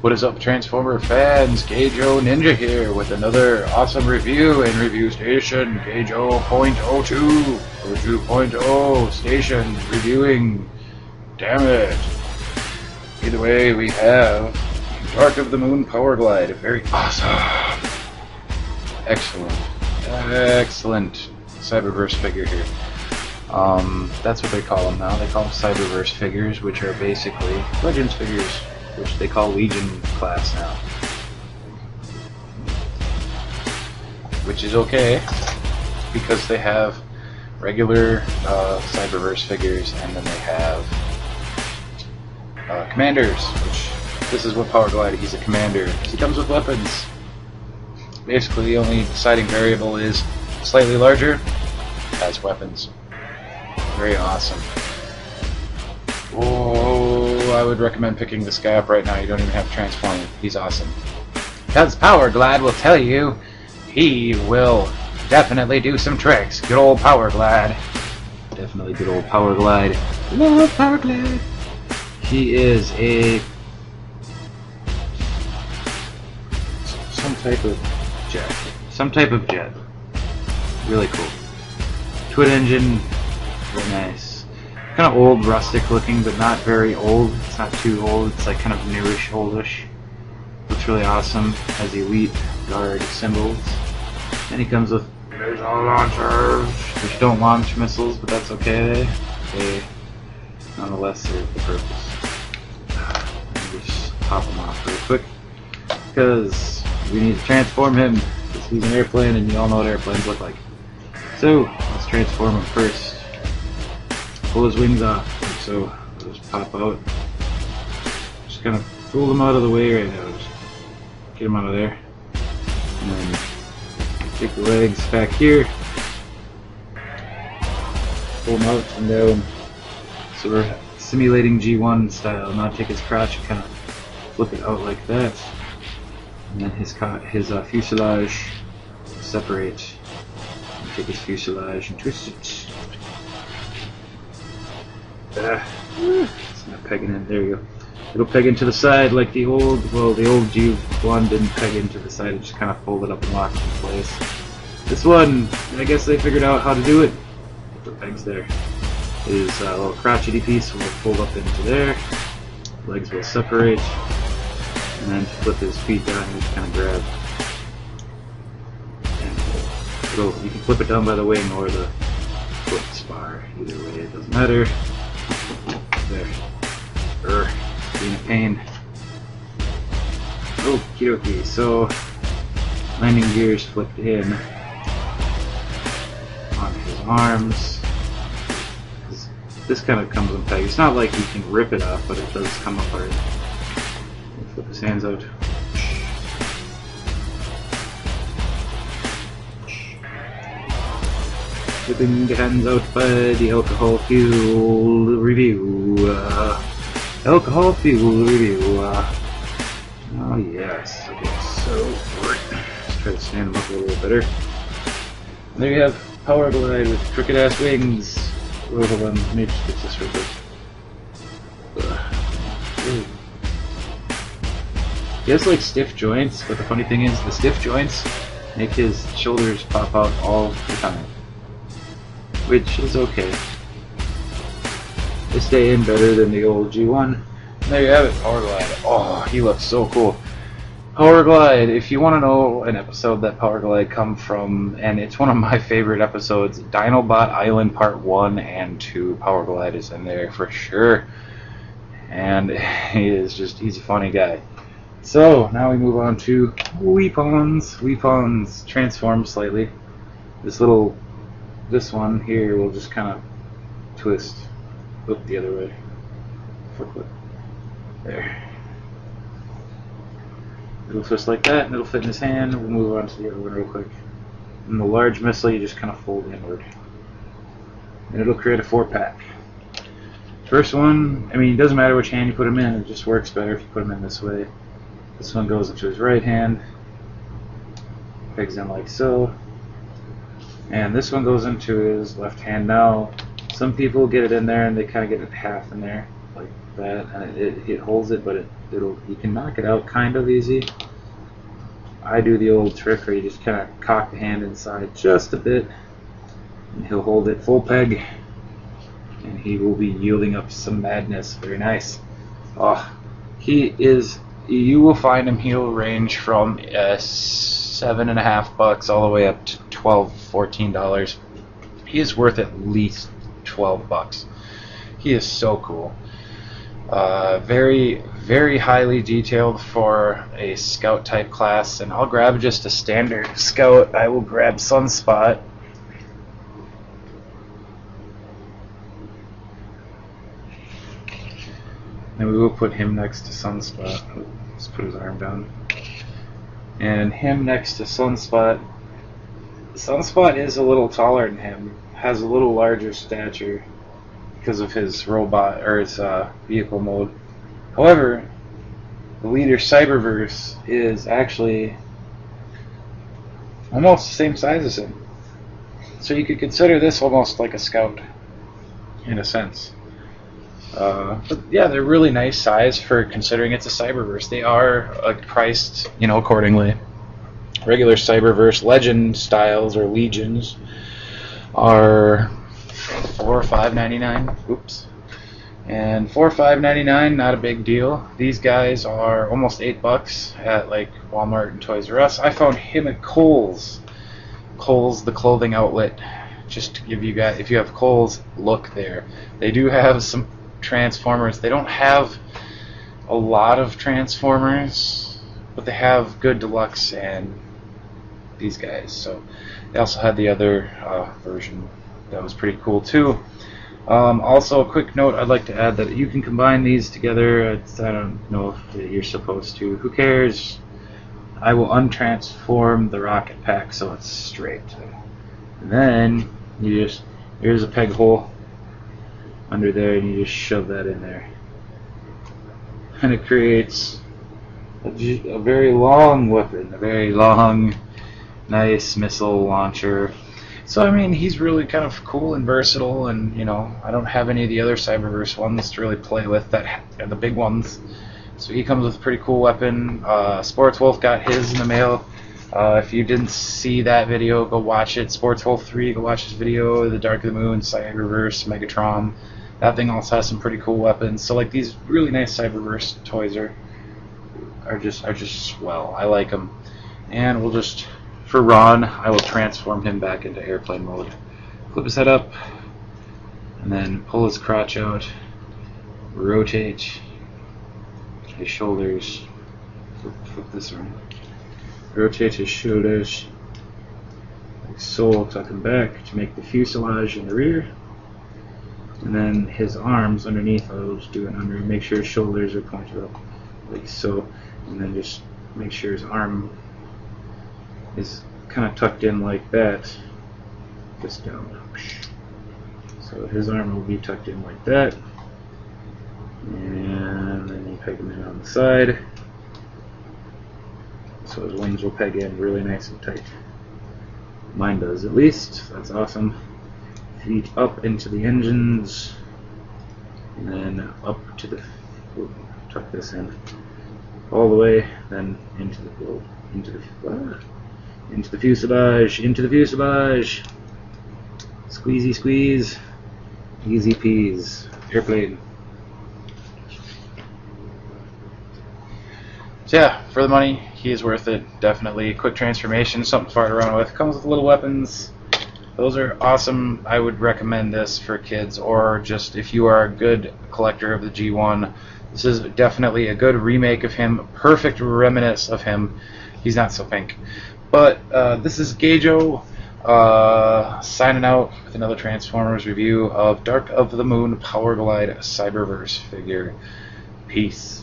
What is up, Transformer fans? gageoninja here with another awesome review and review station. Gageo.02 or 2.0 station reviewing. Damn it. Either way, we have Dark of the Moon Powerglide. Very awesome. Excellent Cyberverse figure here. That's what they call them now. They call them Cyberverse figures, which are basically Legends figures, which they call Legion class now. Which is okay, because they have regular Cyberverse figures, and then they have commanders, which this is what Powerglide, he's a commander. He comes with weapons. Basically, the only deciding variable is slightly larger, has weapons. Very awesome. Oh, I would recommend picking this guy up right now. You don't even have to transform him. He's awesome. Because Powerglide will tell you he will definitely do some tricks. Good old Powerglide. Definitely good old Powerglide. Love Powerglide. He is a some type of jet. Some type of jet. Really cool. Twin engine. Very nice. Kind of old, rustic looking, but not very old. It's not too old. It's like kind of newish, oldish. Looks really awesome. Has the elite guard symbols. Then he comes with missile launchers, which don't launch missiles, but that's okay. They nonetheless serve the purpose. Let me just pop him off real quick, because we need to transform him. Because he's an airplane, and you all know what airplanes look like. So let's transform him first. Pull his wings off, like so. They'll just pop out. Just kind of pull them out of the way right now. Just get them out of there. And then take the legs back here. Pull them out and down. So we're simulating G1 style. Now take his crotch and kind of flip it out like that. And then his fuselage separate. And take his fuselage and twist it. It's not pegging in. There you go. It'll peg into the side like the old, well, the old G1 didn't peg into the side. It just kind of folded up and locked in place. This one, I guess they figured out how to do it. The pegs there. His little crotchety piece will fold up into there. Legs will separate. And then flip his feet down and just kind of grab. And you can flip it down by the wing or the foot spar. Either way, it doesn't matter. There. Being a pain. Okie dokie, so landing gears flipped in on his arms. This kind of comes in peg. It's not like you can rip it off, but it does come apart. Flip his hands out. Flipping the hands out by the alcohol fuel review. Alcohol fuel review. Oh yes. Okay, so let's try to stand him up a little bit better. There you have Powerglide with crooked ass wings. Oh, hold on, let me just fix this real quick. He has like stiff joints, but the funny thing is the stiff joints make his shoulders pop out all the time. Which is okay. They stay in better than the old G1. And there you have it, Powerglide. Oh, he looks so cool. Powerglide, if you want to know an episode that Powerglide come from, and it's one of my favorite episodes, Dinobot Island Part 1 and 2, Powerglide is in there for sure. And he's a funny guy. So, now we move on to weapons. Weapons transform slightly. This one here will just kind of twist. Look the other way. Flip. There. It'll twist like that, and it'll fit in his hand. We'll move on to the other one real quick. And the large missile, you just kind of fold inward. And it'll create a 4-pack. First one, I mean, it doesn't matter which hand you put him in, it just works better if you put him in this way. This one goes into his right hand. Pegs in like so. And this one goes into his left hand. Now, some people get it in there and they kind of get it half in there, like that, and it holds it, but it you can knock it out kind of easy. I do the old trick where you just kind of cock the hand inside just a bit, and he'll hold it full peg, and he will be yielding up some madness. Very nice. Oh, he is. You will find him. He'll range from $7.50 all the way up to $12, $14. He is worth at least $12. He is so cool. Very, very highly detailed for a scout type class, and I'll grab just a standard scout. I will grab Sunspot. And we will put him next to Sunspot. Let's put his arm down. And him next to Sunspot. Sunspot is a little taller than him, has a little larger stature because of his robot or his vehicle mode. However, the leader Cyberverse is actually almost the same size as him. So you could consider this almost like a scout in a sense. But yeah, they're really nice size for considering it's a Cyberverse. They are priced, accordingly. Regular Cyberverse Legend styles or Legions are $4 or $5.99. Oops. And $4 or $5.99, not a big deal. These guys are almost $8 at like Walmart and Toys R Us. I found him at Kohl's. Kohl's, the clothing outlet. Just to give you guys, if you have Kohl's, look there. They do have some Transformers. They don't have a lot of Transformers, but they have good deluxe and these guys. So they also had the other version that was pretty cool too. Also, a quick note, I'd like to add that you can combine these together. I don't know if you're supposed to. Who cares? I will untransform the rocket pack so it's straight. And then here's a peg hole under there, and you just shove that in there. And it creates a very long weapon, a very long, nice missile launcher. So I mean, he's really kind of cool and versatile, and I don't have any of the other Cyberverse ones to really play with that are the big ones. So he comes with a pretty cool weapon. Sports Wolf got his in the mail. If you didn't see that video, go watch it. Sports Wolf 3, go watch his video. The Dark of the Moon, Cyberverse, Megatron. That thing also has some pretty cool weapons. So like these really nice Cyberverse toys are just swell. I like them. And we'll just, for Ron, I will transform him back into airplane mode. Flip his head up, and then pull his crotch out. Rotate his shoulders. Flip this around. Rotate his shoulders like so. Tuck him back to make the fuselage in the rear. And then his arms underneath, I'll just do it under, make sure his shoulders are pointed up, like so. And then just make sure his arm is kind of tucked in like that, just down. So his arm will be tucked in like that. And then you peg him in on the side. So his wings will peg in really nice and tight. Mine does at least. That's awesome. Feet up into the engines, and then up to the, tuck this in all the way, then into the fuselage, squeezy squeeze, easy peas, airplane. So yeah, for the money, he is worth it, definitely. Quick transformation, something to fart around with. Comes with little weapons. Those are awesome. I would recommend this for kids, or just if you are a good collector of the G1. This is definitely a good remake of him, perfect reminiscence of him. He's not so pink. But this is Gageo signing out with another Transformers review of Dark of the Moon Powerglide Cyberverse figure. Peace.